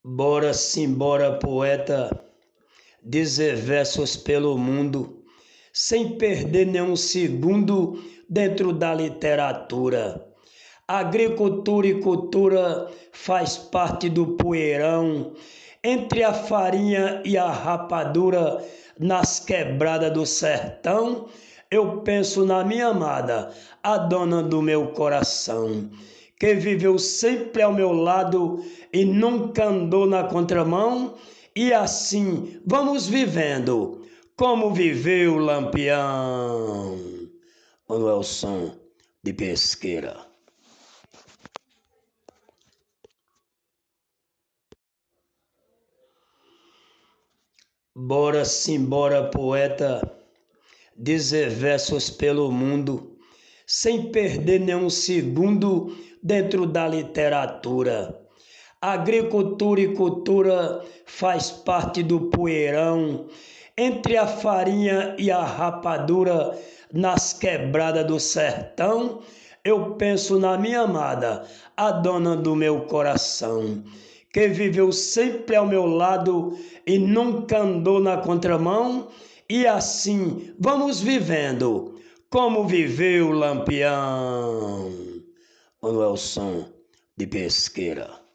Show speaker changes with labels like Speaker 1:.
Speaker 1: Bora simbora, poeta, dizer versos pelo mundo, sem perder nenhum segundo dentro da literatura. Agricultura e cultura faz parte do poeirão, entre a farinha e a rapadura, nas quebradas do sertão. Eu penso na minha amada, a dona do meu coração, que viveu sempre ao meu lado e nunca andou na contramão. E assim vamos vivendo, como viveu o Lampião. Manuel Som de Pesqueira. Bora simbora, poeta, dizer versos pelo mundo, sem perder nenhum segundo dentro da literatura. Agricultura e cultura faz parte do poeirão, entre a farinha e a rapadura, nas quebradas do sertão. Eu penso na minha amada, a dona do meu coração, que viveu sempre ao meu lado e nunca andou na contramão. E assim vamos vivendo, como viveu o Lampião. Manuel Som de Pesqueira.